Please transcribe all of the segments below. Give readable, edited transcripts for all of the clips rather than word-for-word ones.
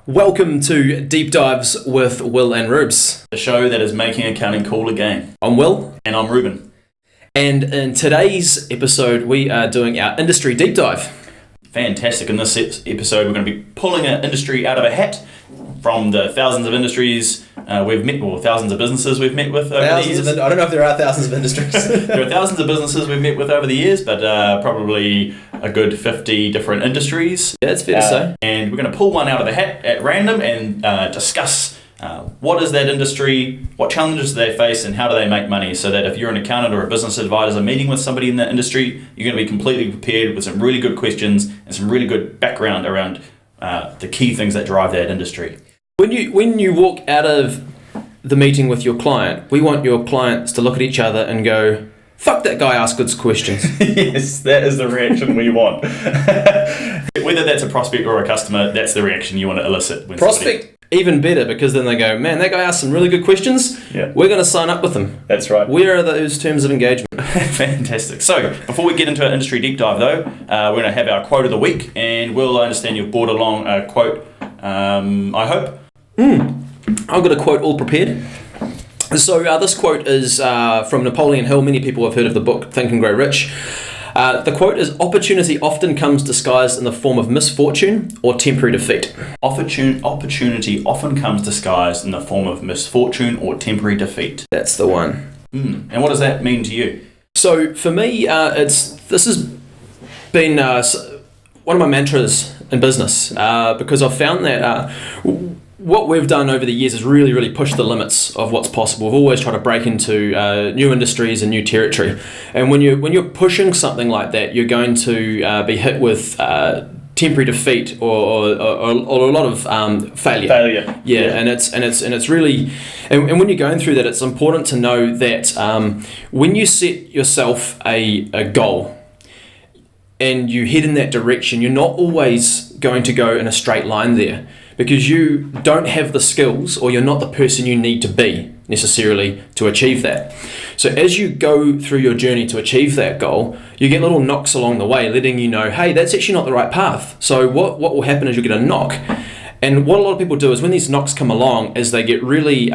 Welcome to Deep Dives with Will and Reubs, the show that is making accounting cool again. I'm Will. And I'm Ruben. And in today's episode, we are doing our industry deep dive. Fantastic. In this episode, we're going to be pulling an industry out of a hat from the thousands of industries we've met, or thousands of businesses we've met with over the years. I don't know if there are thousands of industries. There are thousands of businesses we've met with over the years, but probably a good 50 different industries. Yeah, that's fair to say. And we're going to pull one out of the hat at random and discuss what is that industry, what challenges do they face, and how do they make money, so that if you're an accountant or a business advisor meeting with somebody in that industry, you're going to be completely prepared with some really good questions and some really good background around the key things that drive that industry. When you walk out of the meeting with your client, we want your clients to look at each other and go, "Fuck, that guy asked good questions." Yes, that is the reaction we want. Whether that's a prospect or a customer, that's the reaction you want to elicit. When prospect, even better, because then they go, "Man, that guy asked some really good questions. Yeah. We're going to sign up with him." That's right. Where are those terms of engagement? Fantastic. So, before we get into our industry deep dive though, we're going to have our quote of the week, and Will, I understand you've brought along a quote, I hope. I've got a quote all prepared. So this quote is from Napoleon Hill. Many people have heard of the book Think and Grow Rich. The quote is, "Opportunity often comes disguised in the form of misfortune or temporary defeat." Opportunity often comes disguised in the form of misfortune or temporary defeat. That's the one. And what does that mean to you? So for me, this has been one of my mantras in business, because I've found that what we've done over the years is really, really push the limits of what's possible. We've always tried to break into new industries and new territory. And when you're pushing something like that, you're going to be hit with temporary defeat or a lot of failure. Yeah, and it's really, and when you're going through that, it's important to know that when you set yourself a goal and you head in that direction, you're not always going to go in a straight line there, because you don't have the skills, or you're not the person you need to be necessarily to achieve that. So as you go through your journey to achieve that goal, you get little knocks along the way letting you know, hey, that's actually not the right path. So what will happen is you get a knock. And what a lot of people do is when these knocks come along, is they get really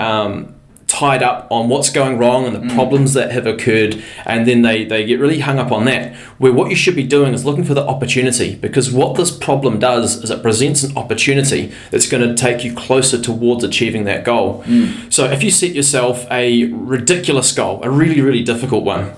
tied up on what's going wrong and the problems that have occurred, and then they get really hung up on that, where what you should be doing is looking for the opportunity, because what this problem does is it presents an opportunity that's going to take you closer towards achieving that goal. So if you set yourself a ridiculous goal, a really, really difficult one,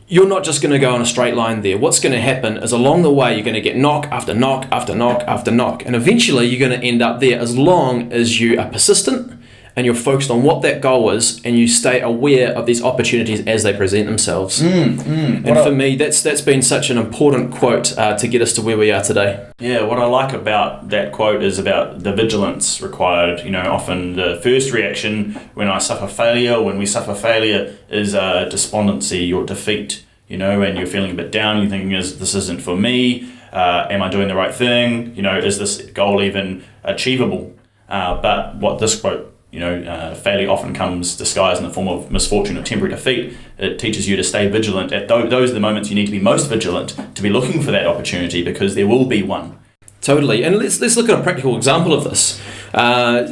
you're not just going to go on a straight line there. What's going to happen is along the way, you're going to get knock after knock after knock after knock, and eventually you're going to end up there, as long as you are persistent and you're focused on what that goal is, and you stay aware of these opportunities as they present themselves. And for me, that's been such an important quote to get us to where we are today. Yeah, what I like about that quote is about the vigilance required. You know, often the first reaction when we suffer failure is despondency or defeat, you know, and you're feeling a bit down, you're thinking, this isn't for me, am I doing the right thing, you know, is this goal even achievable? But what this quote, failure often comes disguised in the form of misfortune or temporary defeat. It teaches you to stay vigilant. Those are the moments you need to be most vigilant, to be looking for that opportunity, because there will be one. Totally. And let's look at a practical example of this.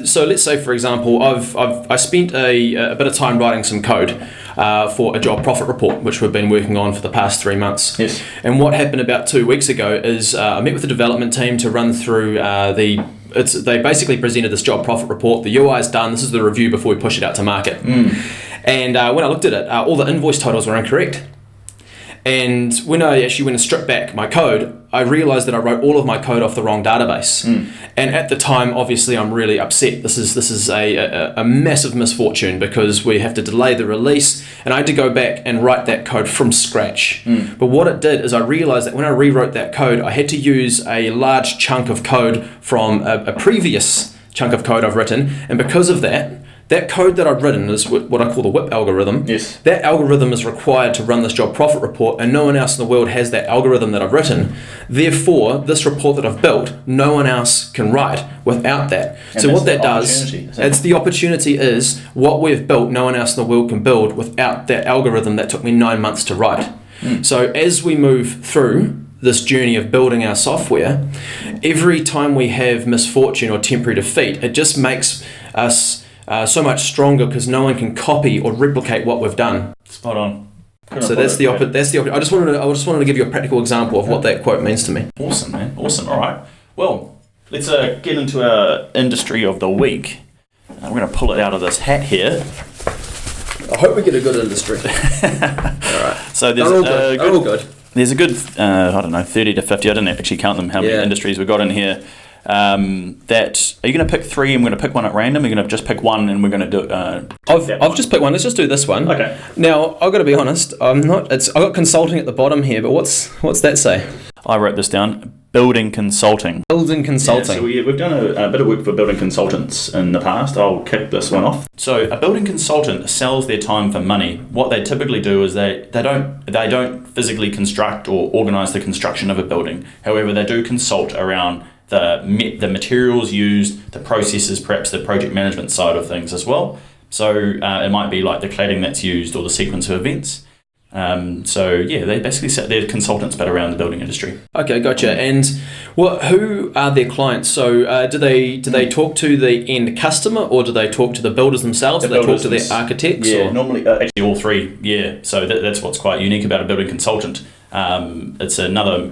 So let's say, for example, I spent a bit of time writing some code for a job profit report, which we've been working on for the past 3 months. Yes. And what happened about 2 weeks ago is I met with the development team to run through they basically presented this job profit report. The UI is done. This is the review before we push it out to market. And when I looked at it, all the invoice titles were incorrect. And when I actually went and stripped back my code, I realized that I wrote all of my code off the wrong database. And at the time, obviously, I'm really upset. This is a massive misfortune, because we have to delay the release, and I had to go back and write that code from scratch. But what it did is I realized that when I rewrote that code, I had to use a large chunk of code from a previous chunk of code I've written, and because of that code that I've written is what I call the whip algorithm. Yes. That algorithm is required to run this job profit report, and no one else in the world has that algorithm that I've written. Therefore, this report that I've built, no one else can write without that. And so what that does, it's the opportunity is what we've built, no one else in the world can build without that algorithm that took me 9 months to write. So as we move through this journey of building our software, every time we have misfortune or temporary defeat, it just makes us so much stronger because no one can copy or replicate what we've done. Spot on. So that's the opposite. That's the opposite. I just wanted to give you a practical example of what that quote means to me. Awesome, man. Awesome. All right. Well, let's get into our industry of the week. We're going to pull it out of this hat here. I hope we get a good industry. All right. So there's all good. There's a good 30 to 50. I didn't actually count them. How many industries we got in here? Are you going to pick three? I'm going to pick one at random. You're going to just pick one, and we're going to do. I've just picked one. Let's just do this one. Okay. Now I've got to be honest. I got consulting at the bottom here, but what's that say? I wrote this down. Building consulting. Building consulting. Yeah, so we've done a bit of work for building consultants in the past. I'll kick this one off. So a building consultant sells their time for money. What they typically do is they don't physically construct or organise the construction of a building. However, they do consult around the materials used, the processes, perhaps the project management side of things as well. So it might be like the cladding that's used or the sequence of events. They basically set their consultants but around the building industry. Okay, gotcha. And who are their clients? So do they talk to the end customer, or do they talk to the builders themselves? Do they talk to their architects? Yeah, normally actually all three. Yeah, so that's what's quite unique about a building consultant. It's another.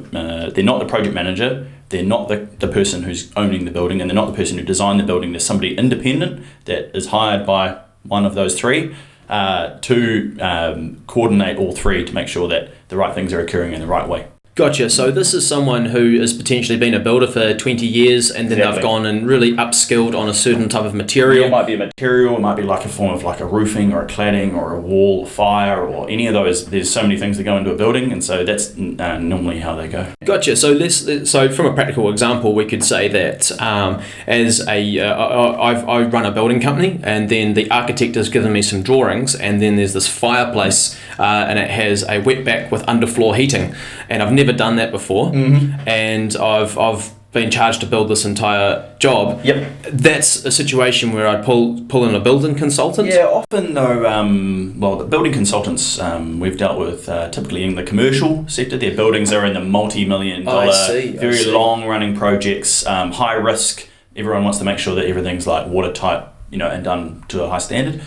They're not the project manager. They're not the person who's owning the building, and they're not the person who designed the building. There's somebody independent that is hired by one of those three to coordinate all three to make sure that the right things are occurring in the right way. Gotcha. So this is someone who has potentially been a builder for 20 years and then they've gone and really upskilled on a certain type of material. Yeah, it might be a material, it might be like a form of like a roofing or a cladding or a wall, fire or any of those. There's so many things that go into a building, and so that's normally how they go. Gotcha. So from a practical example, we could say that I run a building company, and then the architect has given me some drawings, and then there's this fireplace and it has a wetback with underfloor heating, and I've never done that before, and I've been charged to build this entire job. Yep. That's a situation where I'd pull in a building consultant. Yeah, often though, the building consultants we've dealt with typically in the commercial sector. Their buildings are in the multi-million dollar, very long-running projects, high risk. Everyone wants to make sure that everything's like watertight, and done to a high standard.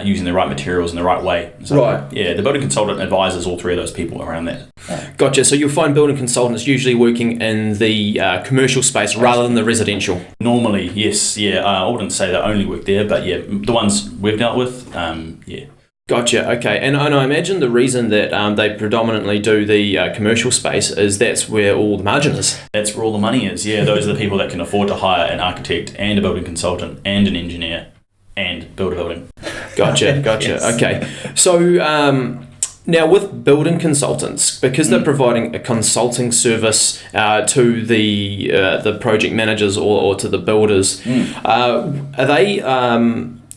Using the right materials in the right way. So, right. Yeah, the building consultant advises all three of those people around that. Gotcha. So you'll find building consultants usually working in the commercial space rather than the residential. Normally, yes. Yeah, I wouldn't say they only work there, but yeah, the ones we've dealt with, yeah. Gotcha. Okay. And I imagine the reason that they predominantly do the commercial space is that's where all the margin is. That's where all the money is. Yeah, those are the people that can afford to hire an architect and a building consultant and an engineer and build a building. Gotcha. Yes. Okay. So now with building consultants, because they're providing a consulting service to the project managers or to the builders, are they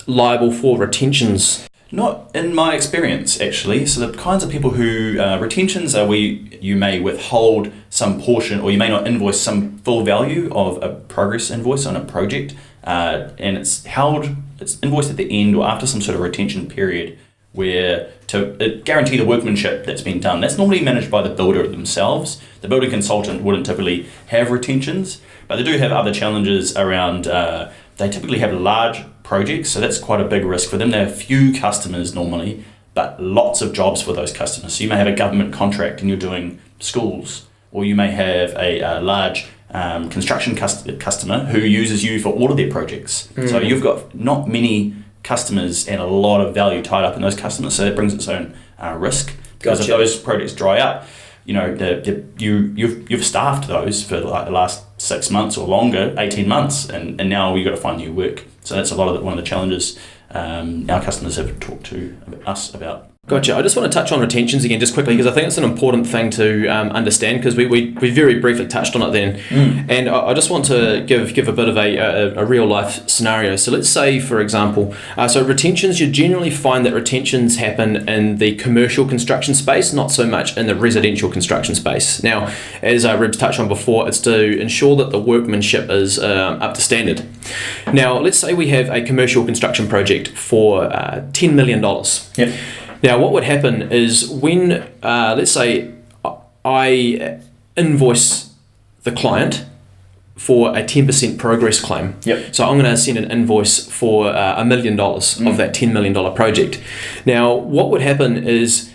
liable for retentions? Not in my experience, actually. So the kinds of people who retentions are you may withhold some portion, or you may not invoice some full value of a progress invoice on a project, and it's invoiced at the end or after some sort of retention period, where to guarantee the workmanship that's been done. That's normally managed by the builder themselves. The building consultant wouldn't typically have retentions, but they do have other challenges around. They typically have large projects, so that's quite a big risk for them. They have few customers normally, but lots of jobs for those customers. So you may have a government contract and you're doing schools, or you may have a large construction customer who uses you for all of their projects. So you've got not many customers and a lot of value tied up in those customers, so that brings its own risk. Because if those projects dry up, you've staffed those for like the last 6 months or longer, 18 months, and now you've got to find new work. So that's one of the challenges our customers have talked to us about. Gotcha. I just want to touch on retentions again just quickly, because I think it's an important thing to understand, because we very briefly touched on it then. And I just want to give a bit of a real life scenario. So let's say, for example, so retentions, you generally find that retentions happen in the commercial construction space, not so much in the residential construction space. Now, as Reubs touched on before, it's to ensure that the workmanship is up to standard. Now, let's say we have a commercial construction project for $10 million. Yep. Now, what would happen is when, let's say, I invoice the client for a 10% progress claim. Yep. So I'm going to send an invoice for $1 million of that $10 million project. Now, what would happen is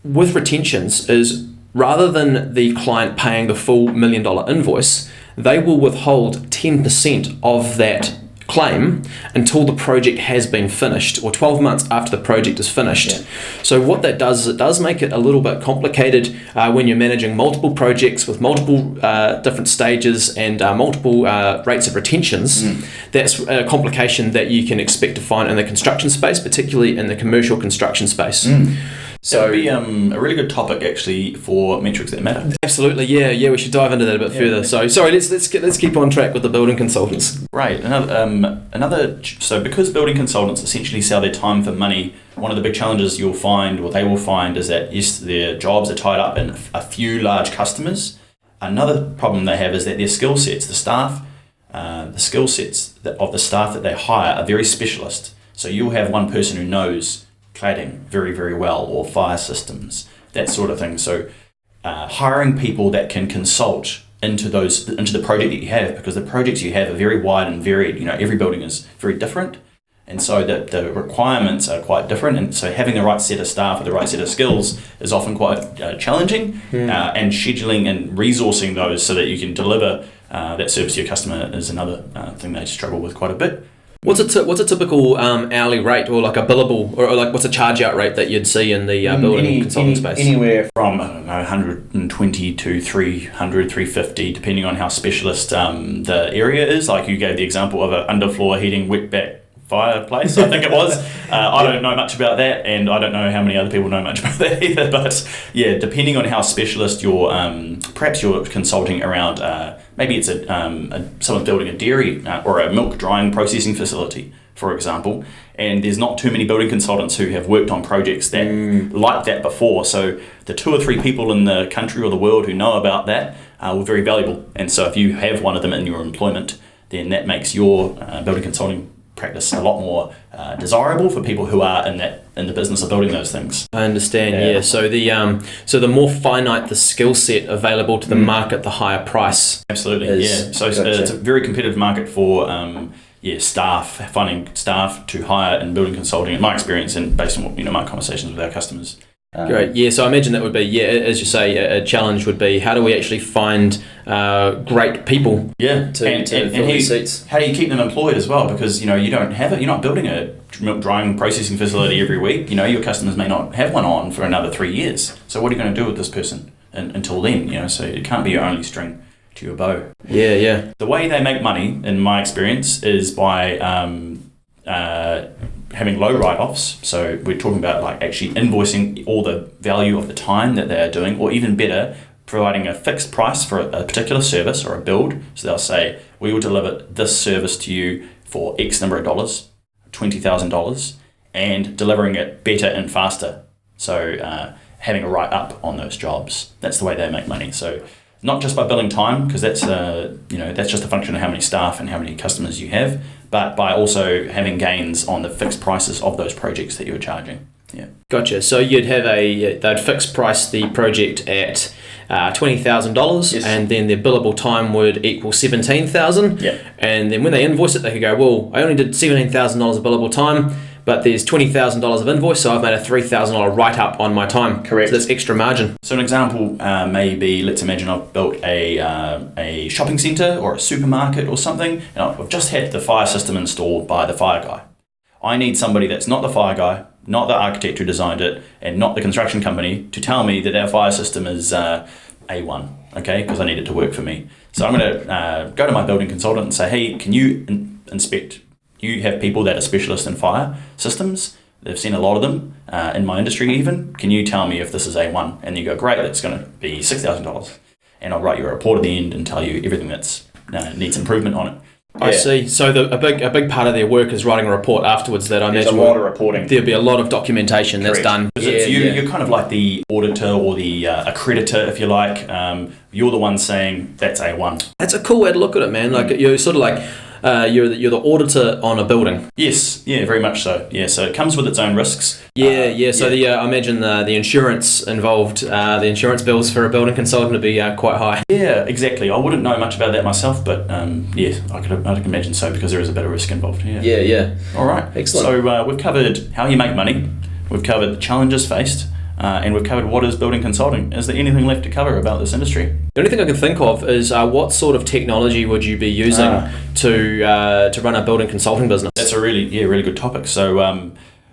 with retentions is rather than the client paying the full $1 million invoice, they will withhold 10% of that claim until the project has been finished, or 12 months after the project is finished. Yeah. So what that does is it does make it a little bit complicated when you're managing multiple projects with multiple different stages and multiple rates of retentions. That's a complication that you can expect to find in the construction space, particularly in the commercial construction space. So it'd be a really good topic actually for metrics that matter. Absolutely, yeah. We should dive into that a bit further. So sorry, let's keep on track with the building consultants. Right. So because building consultants essentially sell their time for money, one of the big challenges you'll find, or they will find, is that yes, their jobs are tied up in a few large customers. Another problem they have is that their skill sets, the skill sets of the staff that they hire are very specialist. So you'll have one person who knows cladding very, very well, or fire systems, that sort of thing. So hiring people that can consult into the project that you have, because the projects you have are very wide and varied. Every building is very different, and so the requirements are quite different, and so having the right set of staff with the right set of skills is often quite challenging, and scheduling and resourcing those so that you can deliver that service to your customer is another thing they struggle with quite a bit. What's a typical hourly rate, or like a billable, or like what's a charge out rate that you'd see in the building consulting space? Anywhere from 120 to 300, 350, depending on how specialist the area is. Like you gave the example of an underfloor heating wetback fireplace, I think it was. I don't know much about that, and I don't know how many other people know much about that either. But yeah, depending on how specialist you're, perhaps you're consulting around. Maybe it's someone building a dairy or a milk drying processing facility, for example, and there's not too many building consultants who have worked on projects that like that before. So the 2 or 3 people in the country or the world who know about that were very valuable. And so if you have one of them in your employment, then that makes your building consulting practice a lot more desirable for people who are in the business of building those things. I understand. Yeah. So the more finite the skill set available to the market, the higher price. Absolutely. So it's a very competitive market for finding staff to hire in building consulting. In my experience, and based on what my conversations with our customers. Great. Yeah. So I imagine that would be, as you say, a challenge would be how do we actually find great people? Yeah. To fill these seats. How do you keep them employed as well? Because you don't have it. You're not building a milk drying processing facility every week. Your customers may not have one on for another 3 years. So what are you going to do with this person until then? So it can't be your only string to your bow. Yeah. The way they make money, in my experience, is by having low write-offs. So we're talking about like actually invoicing all the value of the time that they are doing, or even better, providing a fixed price for a particular service or a build. So they'll say, we will deliver this service to you for X number of dollars, $20,000, and delivering it better and faster. So having a write-up on those jobs. That's the way they make money. So not just by billing time, because that's just a function of how many staff and how many customers you have, but by also having gains on the fixed prices of those projects that you're charging. Yeah. Gotcha. So you'd have they'd fix price the project at $20,000, yes. And then their billable time would equal $17,000. Yeah. And then when they invoice it, they could go, well, I only did $17,000 of billable time, but there's $20,000 of invoice, so I've made a $3,000 write-up on my time. Correct. So that's extra margin. So an example may be, let's imagine I've built a shopping centre or a supermarket or something, and I've just had the fire system installed by the fire guy. I need somebody that's not the fire guy, not the architect who designed it, and not the construction company to tell me that our fire system is A1, okay, because I need it to work for me. So I'm going to go to my building consultant and say, hey, can you inspect? You have people that are specialists in fire systems. They've seen a lot of them in my industry even. Can you tell me if this is A1? And you go, great, that's going to be $6,000. And I'll write you a report at the end and tell you everything that's needs improvement on it. I see. So a big part of their work is writing a report afterwards. That I There's imagine a lot of reporting. There'll be a lot of documentation that's done. You're kind of like the auditor or the accreditor, if you like. You're the one saying that's A1. That's a cool way to look at it, man. Like you're sort of like, you're the auditor on a building. Yes, yeah, very much so. Yeah, so it comes with its own risks. Yeah. So I imagine the insurance involved, the insurance bills for a building consultant would be quite high. Yeah, exactly. I wouldn't know much about that myself, but yes, I can imagine so, because there is a bit of risk involved. Yeah. All right. Excellent. So we've covered how you make money, we've covered the challenges faced, and we've covered what is building consulting. Is there anything left to cover about this industry? The only thing I can think of is what sort of technology would you be using to run a building consulting business? That's a really good topic. So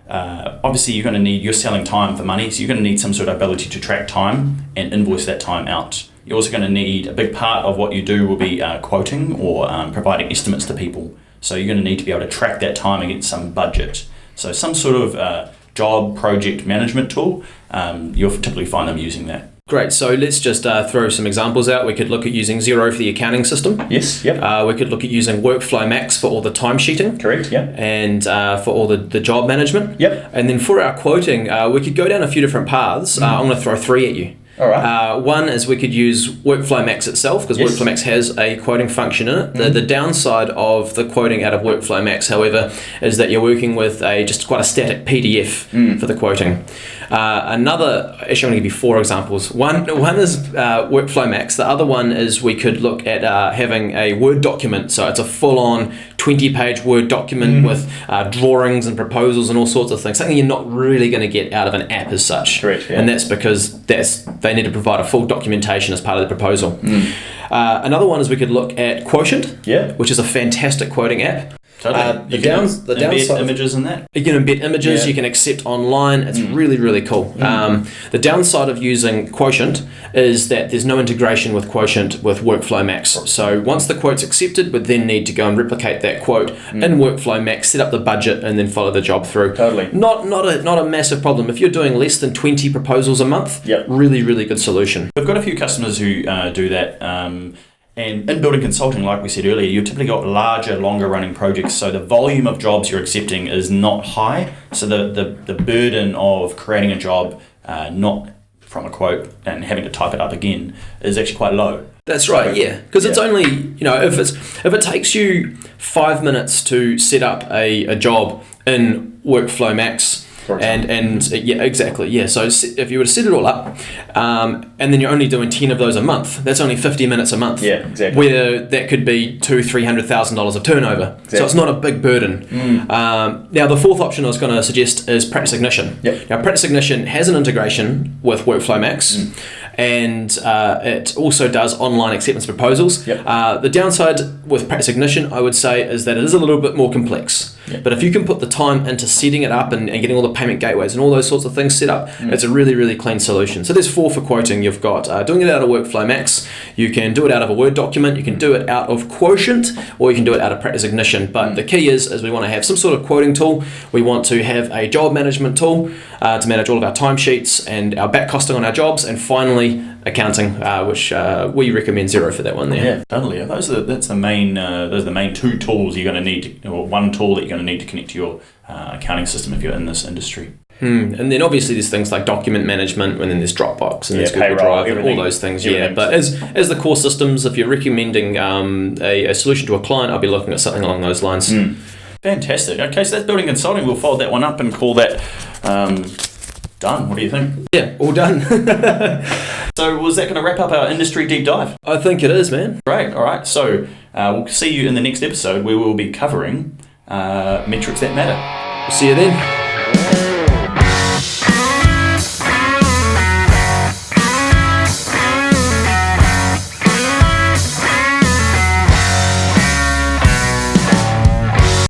obviously you're selling time for money, so you're going to need some sort of ability to track time and invoice that time out. You're also going to need, a big part of what you do will be quoting or providing estimates to people. So you're going to need to be able to track that time against some budget. So some sort of job project management tool, you'll typically find them using that. Great. So let's just throw some examples out. We could look at using Xero for the accounting system. Yes. Yep. We could look at using Workflow Max for all the timesheeting. Correct. Yeah. And for all the job management. Yep. And then for our quoting, we could go down a few different paths. I'm going to throw 3 at you. All right. One is we could use Workflow Max itself, because Workflow Max has a quoting function in it. The downside of the quoting out of Workflow Max, however, is that you're working with just quite a static PDF for the quoting. Actually, I'm going to give you 4 examples. One is Workflow Max. The other one is we could look at having a Word document. So it's a full-on 20-page Word document with drawings and proposals and all sorts of things. Something you're not really going to get out of an app as such. Correct, yeah. And that's because they need to provide a full documentation as part of the proposal. Another one is we could look at Quotient, which is a fantastic quoting app. Totally. The downside embed images in that. You can embed images, you can accept online. It's really cool. The downside of using Quotient is that there's no integration with Quotient with Workflow Max. So once the quote's accepted, we then need to go and replicate that quote in Workflow Max, set up the budget, and then follow the job through. Totally. Not a massive problem. If you're doing less than 20 proposals a month, really good solution. We've got a few customers who do that. And in building consulting, like we said earlier, you've typically got larger, longer running projects, so the volume of jobs you're accepting is not high. So the burden of creating a job, not from a quote and having to type it up again, is actually quite low. That's right, yeah. Because it's only, if it takes you 5 minutes to set up a job in Workflow Max, exactly. So if you were to set it all up, and then you're only doing 10 of those a month, that's only 50 minutes a month. Yeah, exactly. Where that could be $200,000-$300,000 of turnover. Exactly. So it's not a big burden. Now the 4th option I was going to suggest is Practice Ignition. Now Practice Ignition has an integration with Workflow Max. And it also does online acceptance proposals. The downside with Practice Ignition, I would say, is that it is a little bit more complex. But if you can put the time into setting it up and getting all the payment gateways and all those sorts of things set up, it's a really clean solution. So there's 4 for quoting. You've got doing it out of Workflow Max, you can do it out of a Word document, you can do it out of Quotient, or you can do it out of Practice Ignition. But the key is we want to have some sort of quoting tool, we want to have a job management tool to manage all of our timesheets and our back costing on our jobs, and finally accounting, which we recommend Xero for that one there. Yeah, totally. Those are the main 2 tools you're going to need, or one tool that you're going to need to connect to your accounting system if you're in this industry. And then obviously there's things like document management, and then there's Dropbox and there's Google payroll, Drive and all those things. But as the core systems, if you're recommending a solution to a client, I'll be looking at something along those lines. Fantastic. Okay, so that's building consulting. We'll fold that one up and call that done. What do you think? Yeah, all done. So was that going to wrap up our industry deep dive? I think it is, man. Great. All right. So we'll see you in the next episode where we'll be covering metrics that matter. See you then.